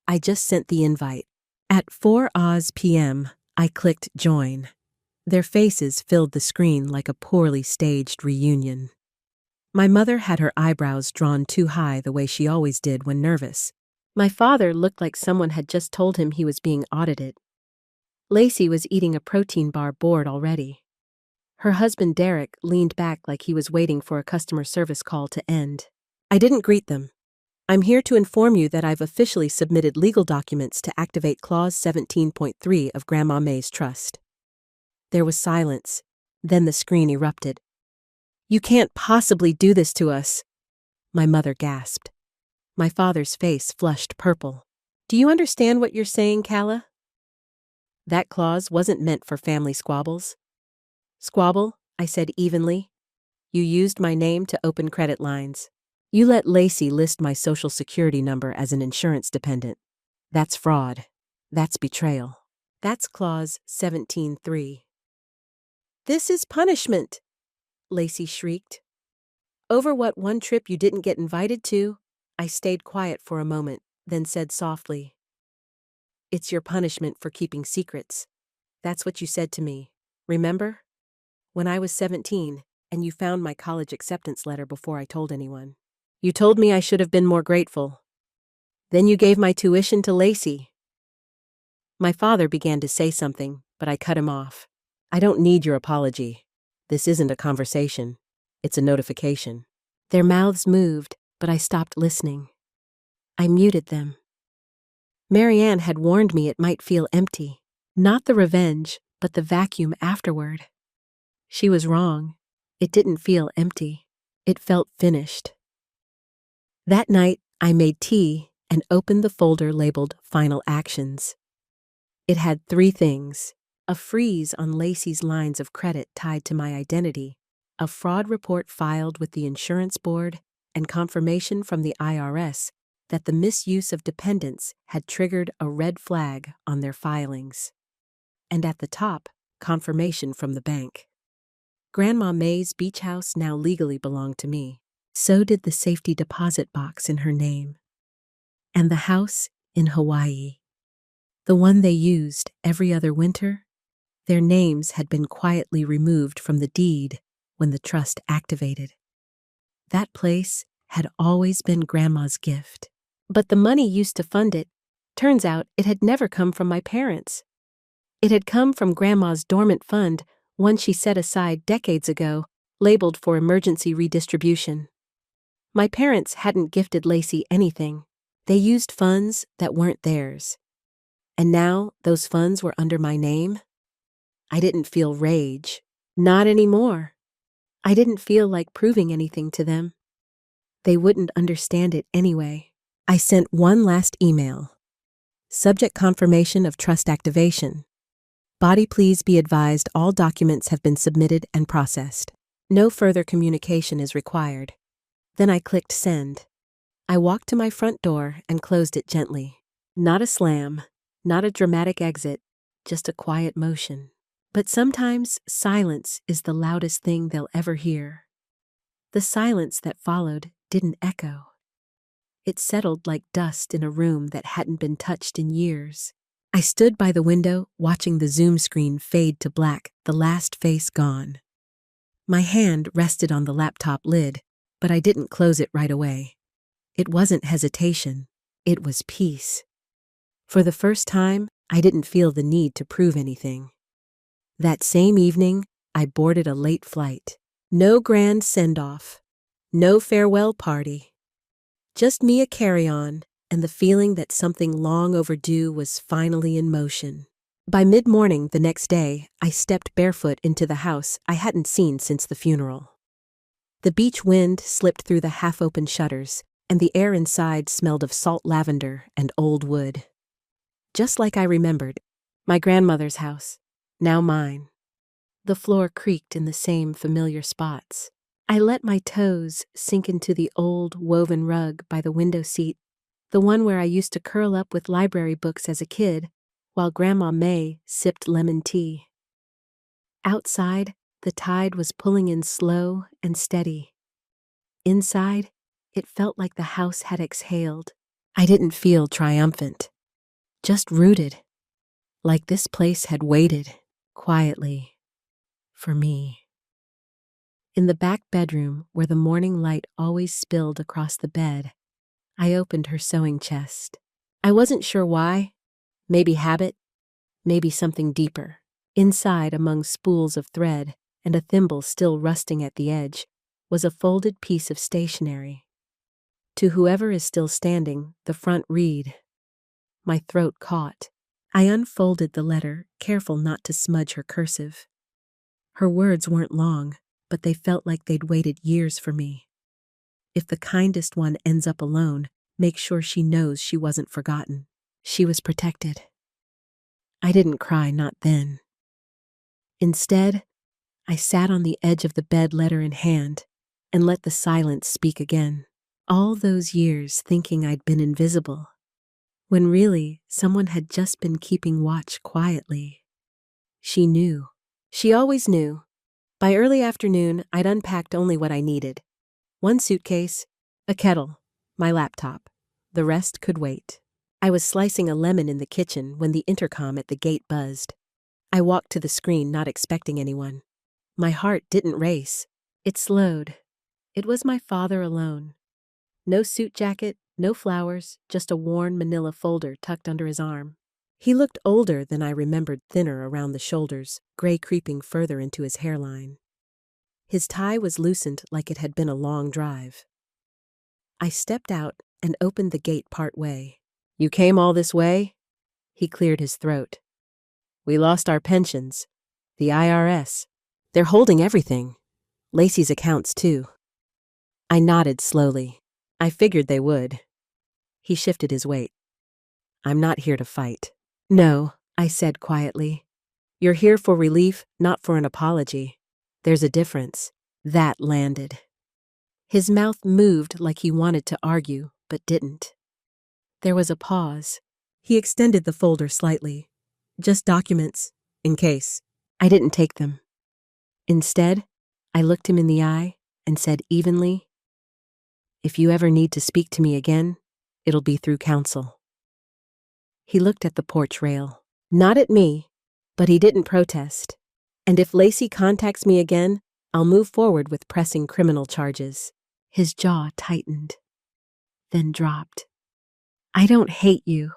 I just sent the invite. At 4 p.m., I clicked join. Their faces filled the screen like a poorly staged reunion. My mother had her eyebrows drawn too high the way she always did when nervous. My father looked like someone had just told him he was being audited. Lacey was eating a protein bar, bored already. Her husband Derek leaned back like he was waiting for a customer service call to end. I didn't greet them. "I'm here to inform you that I've officially submitted legal documents to activate Clause 17.3 of Grandma May's trust." There was silence. Then the screen erupted. "You can't possibly do this to us," my mother gasped. My father's face flushed purple. "Do you understand what you're saying, Calla? That clause wasn't meant for family squabbles." "Squabble," I said evenly. "You used my name to open credit lines. You let Lacey list my social security number as an insurance dependent. That's fraud. That's betrayal. That's Clause 17.3. "This is punishment," Lacey shrieked. "Over what one trip you didn't get invited to?" I stayed quiet for a moment, then said softly, "It's your punishment for keeping secrets. That's what you said to me. Remember? When I was 17, and you found my college acceptance letter before I told anyone." You told me I should have been more grateful. Then you gave my tuition to Lacey." My father began to say something, but I cut him off. "I don't need your apology. This isn't a conversation. It's a notification." Their mouths moved, but I stopped listening. I muted them. Marianne had warned me it might feel empty. Not the revenge, but the vacuum afterward. She was wrong. It didn't feel empty. It felt finished. That night, I made tea and opened the folder labeled Final Actions. It had 3 things: a freeze on Lacey's lines of credit tied to my identity, a fraud report filed with the insurance board, and confirmation from the IRS that the misuse of dependents had triggered a red flag on their filings. And at the top, confirmation from the bank. Grandma May's beach house now legally belonged to me. So did the safety deposit box in her name. And the house in Hawaii. The one they used every other winter, their names had been quietly removed from the deed when the trust activated. That place had always been Grandma's gift. But the money used to fund it, turns out it had never come from my parents. It had come from Grandma's dormant fund, one she set aside decades ago, labeled for emergency redistribution. My parents hadn't gifted Lacey anything. They used funds that weren't theirs. And now those funds were under my name? I didn't feel rage. Not anymore. I didn't feel like proving anything to them. They wouldn't understand it anyway. I sent one last email. Subject confirmation of trust activation. Body, please be advised all documents have been submitted and processed. No further communication is required. Then I clicked send. I walked to my front door and closed it gently. Not a slam, not a dramatic exit, just a quiet motion. But sometimes silence is the loudest thing they'll ever hear. The silence that followed didn't echo. It settled like dust in a room that hadn't been touched in years. I stood by the window, watching the Zoom screen fade to black, the last face gone. My hand rested on the laptop lid, but I didn't close it right away. It wasn't hesitation. It was peace. For the first time, I didn't feel the need to prove anything. That same evening, I boarded a late flight. No grand send-off. No farewell party. Just me, a carry-on, and the feeling that something long overdue was finally in motion. By mid-morning the next day, I stepped barefoot into the house I hadn't seen since the funeral. The beach wind slipped through the half-open shutters, and the air inside smelled of salt lavender and old wood. Just like I remembered, my grandmother's house, now mine. The floor creaked in the same familiar spots. I let my toes sink into the old woven rug by the window seat, the one where I used to curl up with library books as a kid, while Grandma May sipped lemon tea. Outside, the tide was pulling in slow and steady. Inside, it felt like the house had exhaled. I didn't feel triumphant, just rooted, like this place had waited, quietly, for me. In the back bedroom, where the morning light always spilled across the bed, I opened her sewing chest. I wasn't sure why. Maybe habit, maybe something deeper. Inside, among spools of thread and a thimble still rusting at the edge, was a folded piece of stationery. To whoever is still standing, the front read. My throat caught. I unfolded the letter, careful not to smudge her cursive. Her words weren't long, but they felt like they'd waited years for me. If the kindest one ends up alone, make sure she knows she wasn't forgotten. She was protected. I didn't cry, not then. Instead, I sat on the edge of the bed, letter in hand, and let the silence speak again. All those years thinking I'd been invisible, when really someone had just been keeping watch quietly. She knew. She always knew. By early afternoon, I'd unpacked only what I needed. One suitcase, a kettle, my laptop. The rest could wait. I was slicing a lemon in the kitchen when the intercom at the gate buzzed. I walked to the screen, not expecting anyone. My heart didn't race. It slowed. It was my father alone. No suit jacket, no flowers, just a worn manila folder tucked under his arm. He looked older than I remembered, thinner around the shoulders, gray creeping further into his hairline. His tie was loosened like it had been a long drive. I stepped out and opened the gate part way. "You came all this way?" He cleared his throat. "We lost our pensions. The IRS. They're holding everything. Lacey's accounts, too." I nodded slowly. I figured they would. He shifted his weight. "I'm not here to fight." "No," I said quietly. "You're here for relief, not for an apology. There's a difference." That landed. His mouth moved like he wanted to argue, but didn't. There was a pause. He extended the folder slightly. "Just documents, in case." I didn't take them. Instead, I looked him in the eye and said evenly, "If you ever need to speak to me again, it'll be through counsel." He looked at the porch rail. Not at me, but he didn't protest. "And if Lacey contacts me again, I'll move forward with pressing criminal charges." His jaw tightened, then dropped. "I don't hate you,"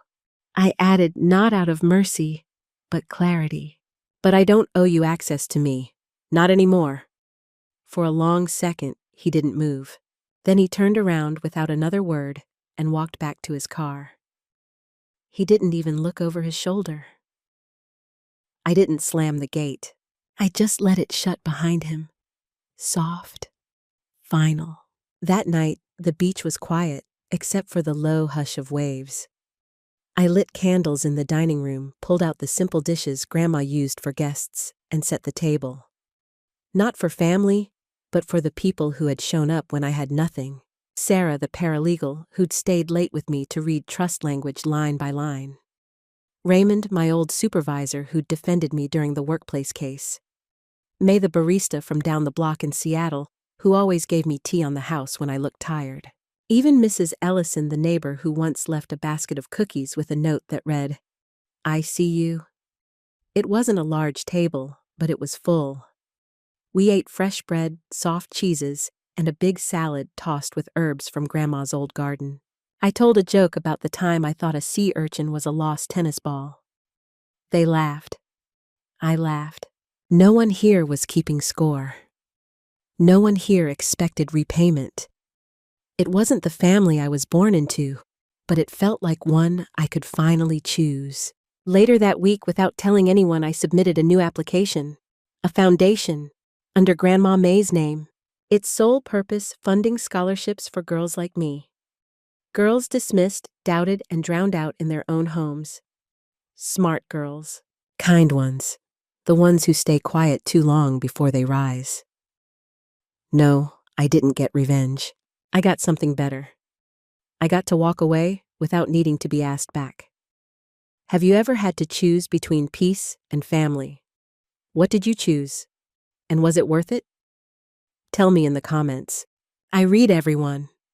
I added, not out of mercy, but clarity. "But I don't owe you access to me. Not anymore." For a long second, he didn't move. Then he turned around without another word and walked back to his car. He didn't even look over his shoulder. I didn't slam the gate. I just let it shut behind him. Soft. Final. That night, the beach was quiet, except for the low hush of waves. I lit candles in the dining room, pulled out the simple dishes Grandma used for guests, and set the table. Not for family, but for the people who had shown up when I had nothing. Sarah, the paralegal, who'd stayed late with me to read trust language line by line. Raymond, my old supervisor who'd defended me during the workplace case. May, the barista from down the block in Seattle, who always gave me tea on the house when I looked tired. Even Mrs. Ellison, the neighbor who once left a basket of cookies with a note that read, "I see you." It wasn't a large table, but it was full. We ate fresh bread, soft cheeses, and a big salad tossed with herbs from Grandma's old garden. I told a joke about the time I thought a sea urchin was a lost tennis ball. They laughed. I laughed. No one here was keeping score. No one here expected repayment. It wasn't the family I was born into, but it felt like one I could finally choose. Later that week, without telling anyone, I submitted a new application. A foundation, under Grandma May's name. Its sole purpose, funding scholarships for girls like me. Girls dismissed, doubted, and drowned out in their own homes. Smart girls. Kind ones. The ones who stay quiet too long before they rise. No, I didn't get revenge. I got something better. I got to walk away without needing to be asked back. Have you ever had to choose between peace and family? What did you choose? And was it worth it? Tell me in the comments. I read everyone.